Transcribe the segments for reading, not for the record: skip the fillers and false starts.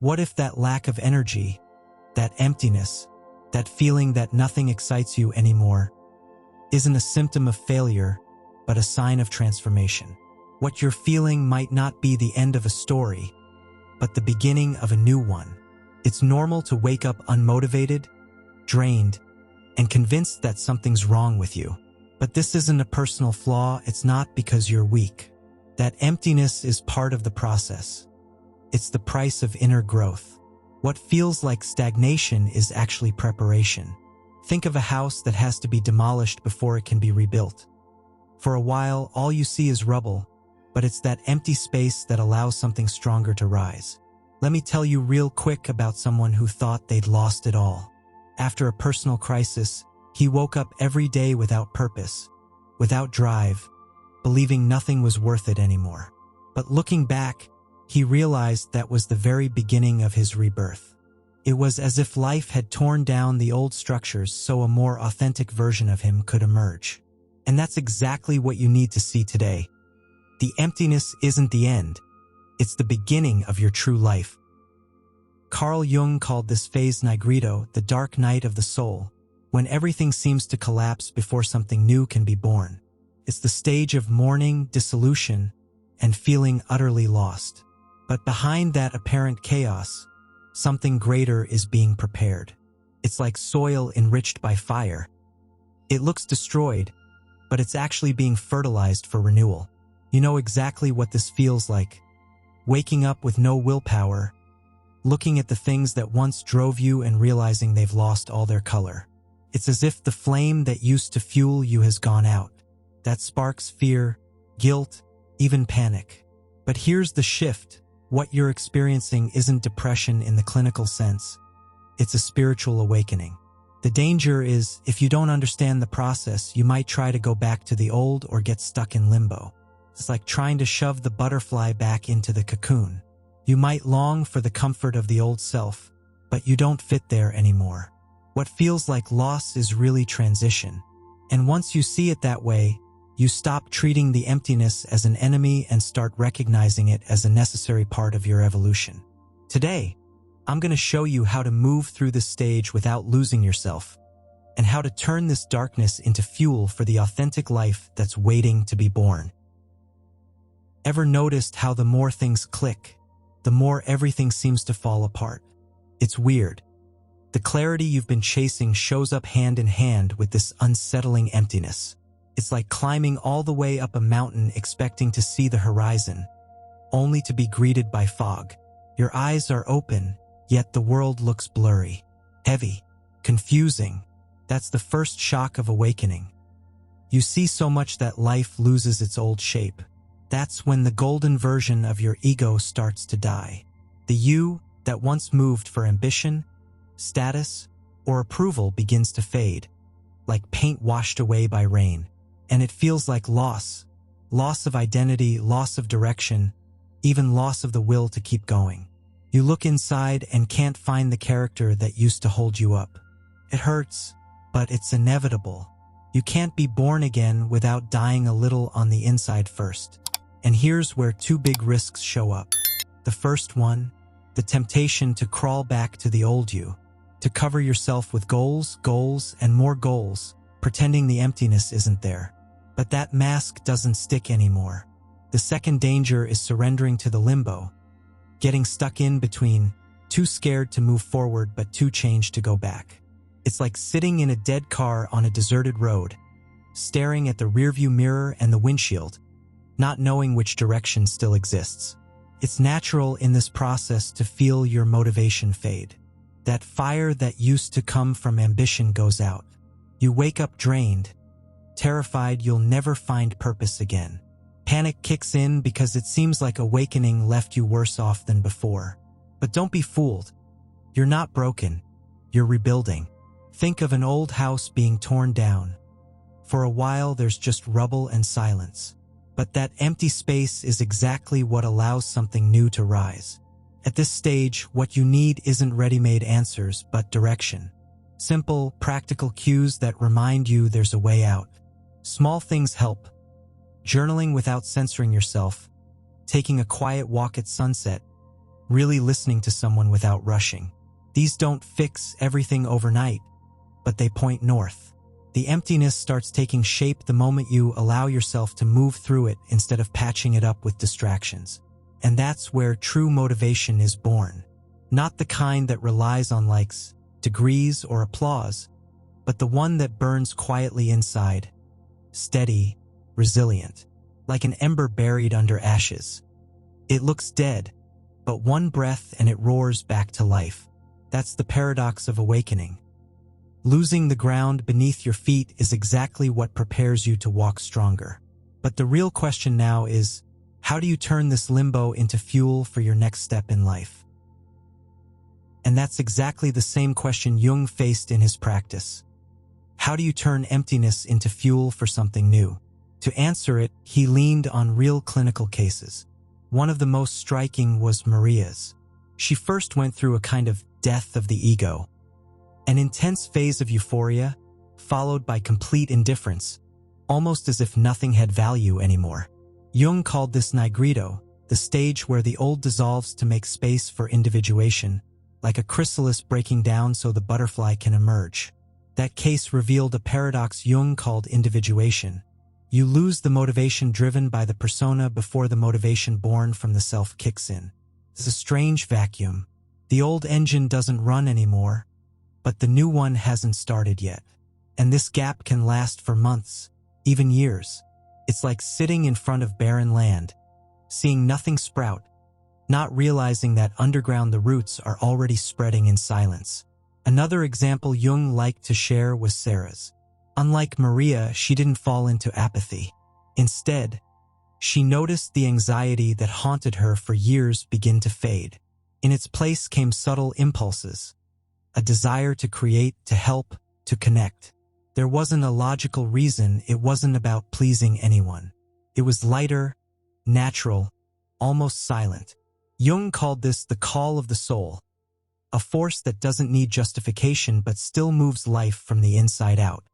What if that lack of energy, that emptiness, that feeling that nothing excites you anymore, isn't a symptom of failure, but a sign of transformation? What you're feeling might not be the end of a story, but the beginning of a new one. It's normal to wake up unmotivated, drained, and convinced that something's wrong with you. But this isn't a personal flaw. It's not because you're weak. That emptiness is part of the process. It's the price of inner growth. What feels like stagnation is actually preparation. Think of a house that has to be demolished before it can be rebuilt. For a while, all you see is rubble, but it's that empty space that allows something stronger to rise. Let me tell you real quick about someone who thought they'd lost it all. After a personal crisis, he woke up every day without purpose, without drive, believing nothing was worth it anymore. But looking back, he realized that was the very beginning of his rebirth. It was as if life had torn down the old structures so a more authentic version of him could emerge. And that's exactly what you need to see today. The emptiness isn't the end. It's the beginning of your true life. Carl Jung called this phase Nigrito, the dark night of the soul, when everything seems to collapse before something new can be born. It's the stage of mourning, dissolution, and feeling utterly lost. But behind that apparent chaos, something greater is being prepared. It's like soil enriched by fire. It looks destroyed, but it's actually being fertilized for renewal. You know exactly what this feels like. Waking up with no willpower, looking at the things that once drove you and realizing they've lost all their color. It's as if the flame that used to fuel you has gone out. That sparks fear, guilt, even panic. But here's the shift. What you're experiencing isn't depression in the clinical sense. It's a spiritual awakening. The danger is, if you don't understand the process, you might try to go back to the old or get stuck in limbo. It's like trying to shove the butterfly back into the cocoon. You might long for the comfort of the old self, but you don't fit there anymore. What feels like loss is really transition. And once you see it that way, you stop treating the emptiness as an enemy and start recognizing it as a necessary part of your evolution. Today, I'm going to show you how to move through this stage without losing yourself, and how to turn this darkness into fuel for the authentic life that's waiting to be born. Ever noticed how the more things click, the more everything seems to fall apart? It's weird. The clarity you've been chasing shows up hand in hand with this unsettling emptiness. It's like climbing all the way up a mountain expecting to see the horizon, only to be greeted by fog. Your eyes are open, yet the world looks blurry, heavy, confusing. That's the first shock of awakening. You see so much that life loses its old shape. That's when the golden version of your ego starts to die. The you that once moved for ambition, status, or approval begins to fade, like paint washed away by rain. And it feels like loss of identity, loss of direction, even loss of the will to keep going. You look inside and can't find the character that used to hold you up. It hurts, but it's inevitable. You can't be born again without dying a little on the inside first. And here's where two big risks show up. The first one, the temptation to crawl back to the old you, to cover yourself with goals, and more goals, pretending the emptiness isn't there. But that mask doesn't stick anymore. The second danger is surrendering to the limbo, getting stuck in between, too scared to move forward but too changed to go back. It's like sitting in a dead car on a deserted road, staring at the rearview mirror and the windshield, not knowing which direction still exists. It's natural in this process to feel your motivation fade. That fire that used to come from ambition goes out. You wake up drained, terrified you'll never find purpose again. Panic kicks in because it seems like awakening left you worse off than before. But don't be fooled. You're not broken. You're rebuilding. Think of an old house being torn down. For a while, there's just rubble and silence. But that empty space is exactly what allows something new to rise. At this stage, what you need isn't ready-made answers, but direction. Simple, practical cues that remind you there's a way out. Small things help. Journaling without censoring yourself, taking a quiet walk at sunset, really listening to someone without rushing. These don't fix everything overnight, but they point north. The emptiness starts taking shape the moment you allow yourself to move through it instead of patching it up with distractions. And that's where true motivation is born. Not the kind that relies on likes, degrees, or applause, but the one that burns quietly inside, steady, resilient, like an ember buried under ashes. It looks dead, but one breath and it roars back to life. That's the paradox of awakening. Losing the ground beneath your feet is exactly what prepares you to walk stronger. But the real question now is, how do you turn this limbo into fuel for your next step in life? And that's exactly the same question Jung faced in his practice. How do you turn emptiness into fuel for something new? To answer it, he leaned on real clinical cases. One of the most striking was Maria's. She first went through a kind of death of the ego, an intense phase of euphoria, followed by complete indifference, almost as if nothing had value anymore. Jung called this nigredo, the stage where the old dissolves to make space for individuation, like a chrysalis breaking down so the butterfly can emerge. That case revealed a paradox Jung called individuation. You lose the motivation driven by the persona before the motivation born from the self kicks in. It's a strange vacuum. The old engine doesn't run anymore, but the new one hasn't started yet. And this gap can last for months, even years. It's like sitting in front of barren land, seeing nothing sprout, not realizing that underground the roots are already spreading in silence. Another example Jung liked to share was Sarah's. Unlike Maria, she didn't fall into apathy. Instead, she noticed the anxiety that haunted her for years begin to fade. In its place came subtle impulses, a desire to create, to help, to connect. There wasn't a logical reason. It wasn't about pleasing anyone. It was lighter, natural, almost silent. Jung called this the call of the soul, a force that doesn't need justification but still moves life from the inside out.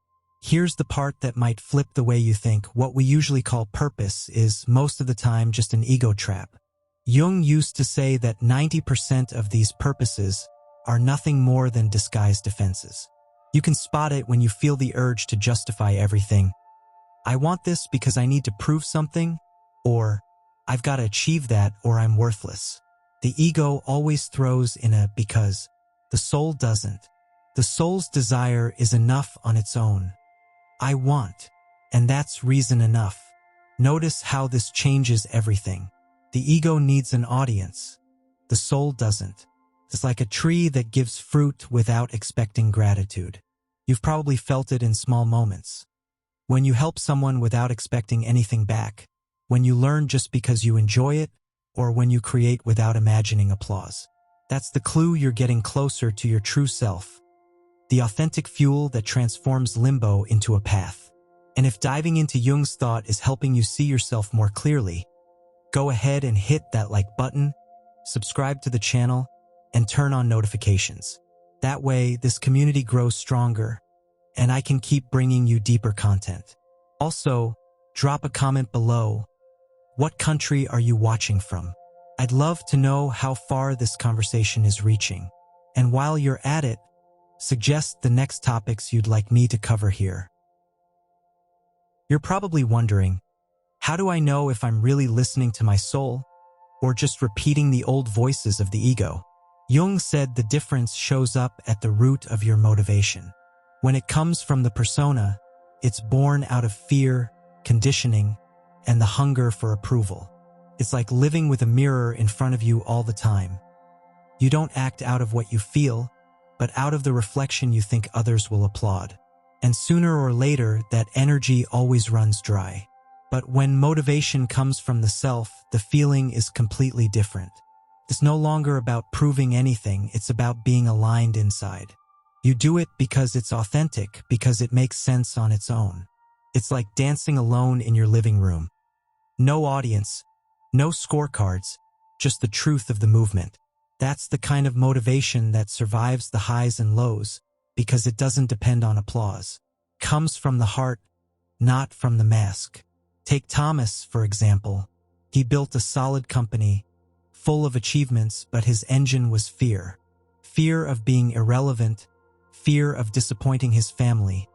Here's the part that might flip the way you think. What we usually call purpose is, most of the time, just an ego trap. Jung used to say that 90% of these purposes are nothing more than disguised defenses. You can spot it when you feel the urge to justify everything. I want this because I need to prove something, or I've got to achieve that, or I'm worthless. The ego always throws in a because. The soul doesn't. The soul's desire is enough on its own. I want, and that's reason enough. Notice how this changes everything. The ego needs an audience. The soul doesn't. It's like a tree that gives fruit without expecting gratitude. You've probably felt it in small moments. When you help someone without expecting anything back, when you learn just because you enjoy it, or when you create without imagining applause. That's the clue you're getting closer to your true self, the authentic fuel that transforms limbo into a path. And if diving into Jung's thought is helping you see yourself more clearly, go ahead and hit that like button, subscribe to the channel, and turn on notifications. That way, this community grows stronger, and I can keep bringing you deeper content. Also, drop a comment below. What country are you watching from? I'd love to know how far this conversation is reaching. And while you're at it, suggest the next topics you'd like me to cover here. You're probably wondering, how do I know if I'm really listening to my soul, or just repeating the old voices of the ego? Jung said the difference shows up at the root of your motivation. When it comes from the persona, it's born out of fear, conditioning, and the hunger for approval. It's like living with a mirror in front of you all the time. You don't act out of what you feel, but out of the reflection you think others will applaud. And sooner or later, that energy always runs dry. But when motivation comes from the self, the feeling is completely different. It's no longer about proving anything, it's about being aligned inside. You do it because it's authentic, because it makes sense on its own. It's like dancing alone in your living room. No audience, no scorecards, just the truth of the movement. That's the kind of motivation that survives the highs and lows, because it doesn't depend on applause. Comes from the heart, not from the mask. Take Thomas, for example. He built a solid company, full of achievements, but his engine was fear. Fear of being irrelevant, fear of disappointing his family,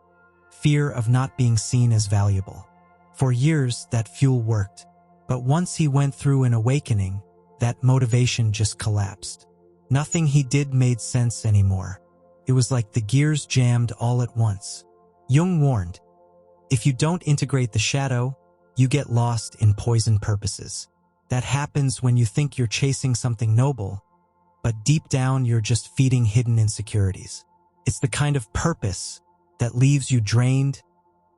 fear of not being seen as valuable. For years, that fuel worked. But once he went through an awakening, that motivation just collapsed. Nothing he did made sense anymore. It was like the gears jammed all at once. Jung warned, if you don't integrate the shadow, you get lost in poisoned purposes. That happens when you think you're chasing something noble, but deep down you're just feeding hidden insecurities. It's the kind of purpose that leaves you drained,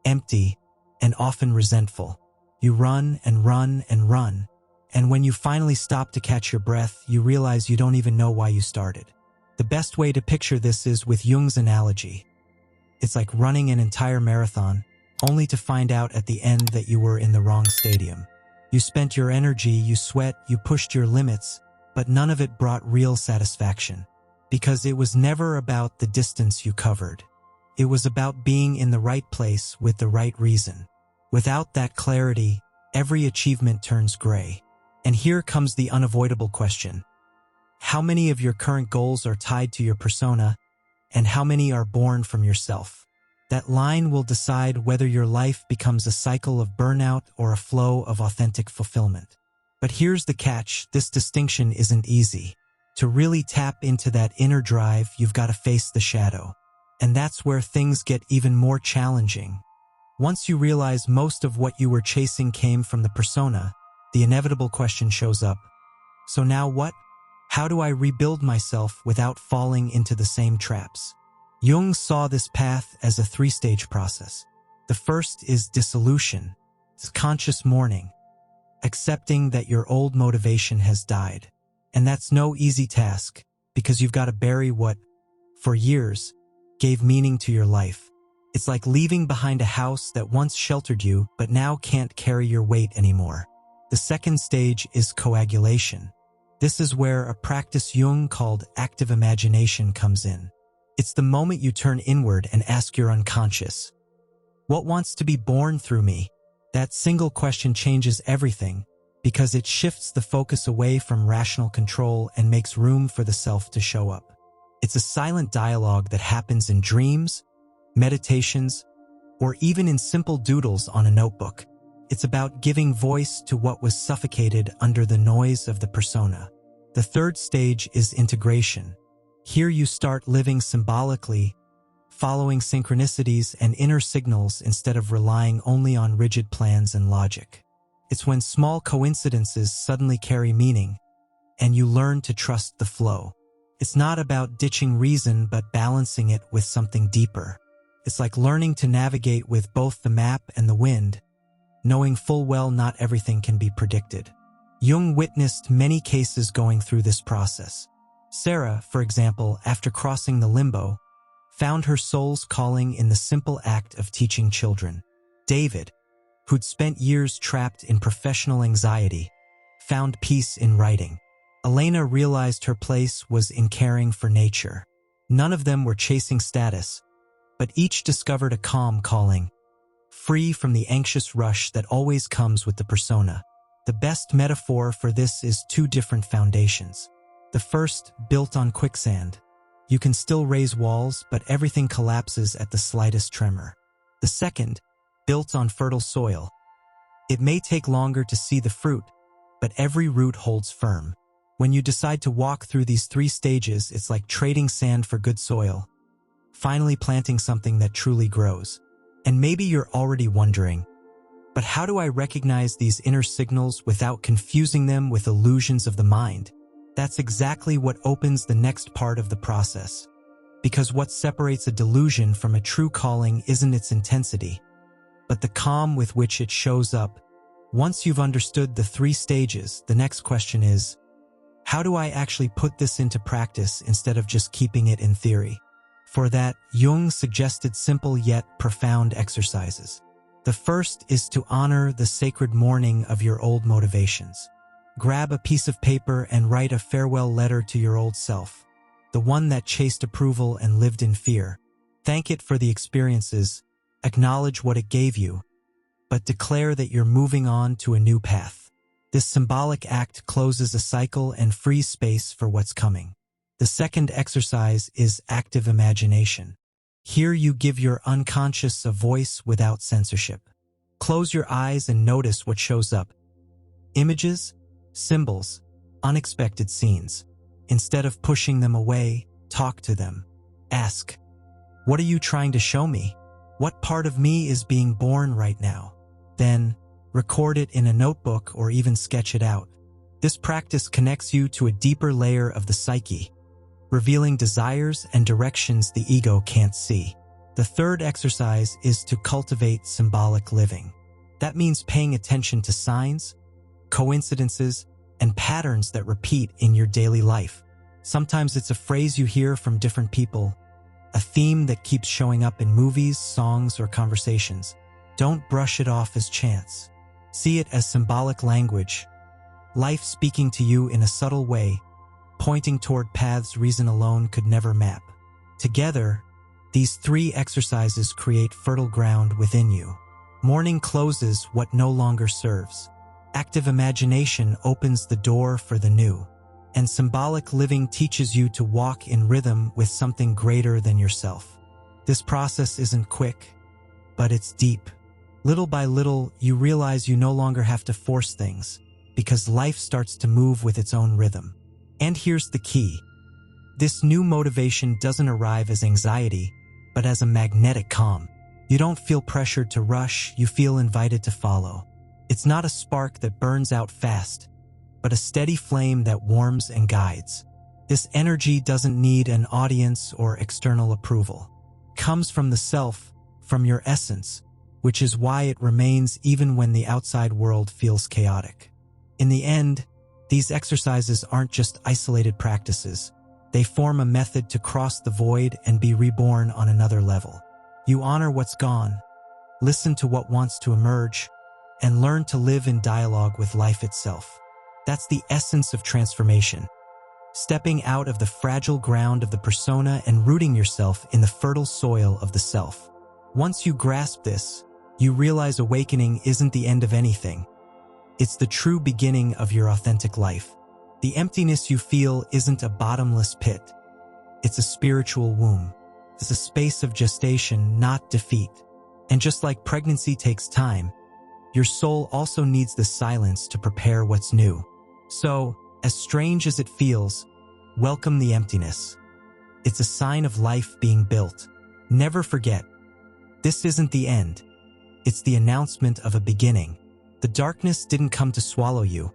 empty, and often resentful. You run and run and run, and when you finally stop to catch your breath, you realize you don't even know why you started. The best way to picture this is with Jung's analogy. It's like running an entire marathon, only to find out at the end that you were in the wrong stadium. You spent your energy, you sweat, you pushed your limits, but none of it brought real satisfaction. Because it was never about the distance you covered. It was about being in the right place with the right reason. Without that clarity, every achievement turns gray. And here comes the unavoidable question. How many of your current goals are tied to your persona, and how many are born from yourself? That line will decide whether your life becomes a cycle of burnout or a flow of authentic fulfillment. But here's the catch, this distinction isn't easy. To really tap into that inner drive, you've got to face the shadow. And that's where things get even more challenging. Once you realize most of what you were chasing came from the persona, the inevitable question shows up. So now what? How do I rebuild myself without falling into the same traps? Jung saw this path as a three-stage process. The first is dissolution. It's conscious mourning, accepting that your old motivation has died. And that's no easy task, because you've got to bury what, for years, gave meaning to your life. It's like leaving behind a house that once sheltered you, but now can't carry your weight anymore. The second stage is coagulation. This is where a practice Jung called active imagination comes in. It's the moment you turn inward and ask your unconscious, what wants to be born through me? That single question changes everything, because it shifts the focus away from rational control and makes room for the self to show up. It's a silent dialogue that happens in dreams, meditations, or even in simple doodles on a notebook. It's about giving voice to what was suffocated under the noise of the persona. The third stage is integration. Here you start living symbolically, following synchronicities and inner signals instead of relying only on rigid plans and logic. It's when small coincidences suddenly carry meaning, and you learn to trust the flow. It's not about ditching reason but balancing it with something deeper. It's like learning to navigate with both the map and the wind, knowing full well not everything can be predicted. Jung witnessed many cases going through this process. Sarah, for example, after crossing the limbo, found her soul's calling in the simple act of teaching children. David, who'd spent years trapped in professional anxiety, found peace in writing. Elena realized her place was in caring for nature. None of them were chasing status, but each discovered a calm calling, free from the anxious rush that always comes with the persona. The best metaphor for this is two different foundations. The first, built on quicksand. You can still raise walls, but everything collapses at the slightest tremor. The second, built on fertile soil. It may take longer to see the fruit, but every root holds firm. When you decide to walk through these three stages, it's like trading sand for good soil, finally planting something that truly grows. And maybe you're already wondering, but how do I recognize these inner signals without confusing them with illusions of the mind? That's exactly what opens the next part of the process. Because what separates a delusion from a true calling isn't its intensity, but the calm with which it shows up. Once you've understood the three stages, the next question is, how do I actually put this into practice instead of just keeping it in theory? For that, Jung suggested simple yet profound exercises. The first is to honor the sacred mourning of your old motivations. Grab a piece of paper and write a farewell letter to your old self, the one that chased approval and lived in fear. Thank it for the experiences, acknowledge what it gave you, but declare that you're moving on to a new path. This symbolic act closes a cycle and frees space for what's coming. The second exercise is active imagination. Here you give your unconscious a voice without censorship. Close your eyes and notice what shows up. Images, symbols, unexpected scenes. Instead of pushing them away, talk to them. Ask, what are you trying to show me? What part of me is being born right now? Then, record it in a notebook or even sketch it out. This practice connects you to a deeper layer of the psyche, revealing desires and directions the ego can't see. The third exercise is to cultivate symbolic living. That means paying attention to signs, coincidences, and patterns that repeat in your daily life. Sometimes it's a phrase you hear from different people, a theme that keeps showing up in movies, songs, or conversations. Don't brush it off as chance. See it as symbolic language, life speaking to you in a subtle way, pointing toward paths reason alone could never map. Together, these three exercises create fertile ground within you. Mourning closes what no longer serves. Active imagination opens the door for the new. And symbolic living teaches you to walk in rhythm with something greater than yourself. This process isn't quick, but it's deep. Little by little, you realize you no longer have to force things, because life starts to move with its own rhythm. And here's the key. This new motivation doesn't arrive as anxiety, but as a magnetic calm. You don't feel pressured to rush, you feel invited to follow. It's not a spark that burns out fast, but a steady flame that warms and guides. This energy doesn't need an audience or external approval. It comes from the self, from your essence, which is why it remains even when the outside world feels chaotic. In the end, these exercises aren't just isolated practices. They form a method to cross the void and be reborn on another level. You honor what's gone, listen to what wants to emerge, and learn to live in dialogue with life itself. That's the essence of transformation. Stepping out of the fragile ground of the persona and rooting yourself in the fertile soil of the self. Once you grasp this, you realize awakening isn't the end of anything. It's the true beginning of your authentic life. The emptiness you feel isn't a bottomless pit. It's a spiritual womb. It's a space of gestation, not defeat. And just like pregnancy takes time, your soul also needs the silence to prepare what's new. So, as strange as it feels, welcome the emptiness. It's a sign of life being built. Never forget, this isn't the end. It's the announcement of a beginning. The darkness didn't come to swallow you,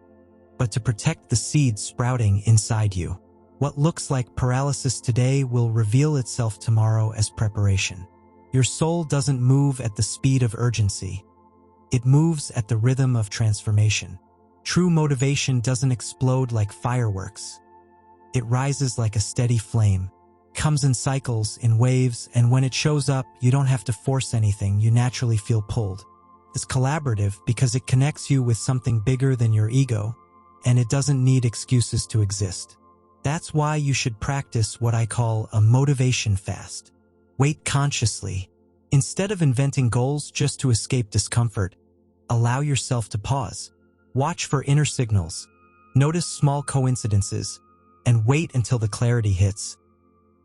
but to protect the seeds sprouting inside you. What looks like paralysis today will reveal itself tomorrow as preparation. Your soul doesn't move at the speed of urgency. It moves at the rhythm of transformation. True motivation doesn't explode like fireworks. It rises like a steady flame, comes in cycles, in waves, and when it shows up, you don't have to force anything, you naturally feel pulled. It's collaborative because it connects you with something bigger than your ego, and it doesn't need excuses to exist. That's why you should practice what I call a motivation fast. Wait consciously. Instead of inventing goals just to escape discomfort, allow yourself to pause. Watch for inner signals, notice small coincidences, and wait until the clarity hits.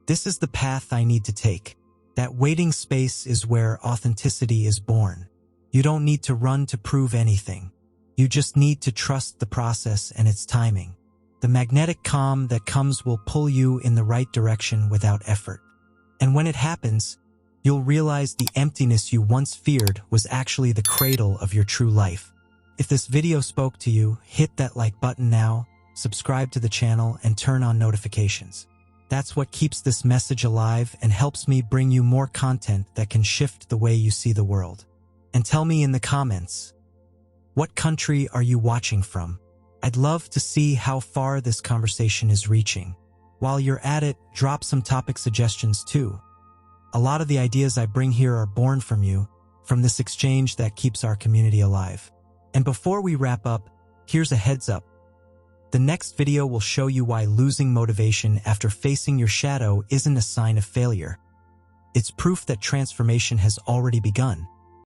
This is the path I need to take. That waiting space is where authenticity is born. You don't need to run to prove anything. You just need to trust the process and its timing. The magnetic calm that comes will pull you in the right direction without effort. And when it happens, you'll realize the emptiness you once feared was actually the cradle of your true life. If this video spoke to you, hit that like button now, subscribe to the channel, and turn on notifications. That's what keeps this message alive and helps me bring you more content that can shift the way you see the world. And tell me in the comments, what country are you watching from? I'd love to see how far this conversation is reaching. While you're at it, drop some topic suggestions too. A lot of the ideas I bring here are born from you, from this exchange that keeps our community alive. And before we wrap up, here's a heads up. The next video will show you why losing motivation after facing your shadow isn't a sign of failure. It's proof that transformation has already begun.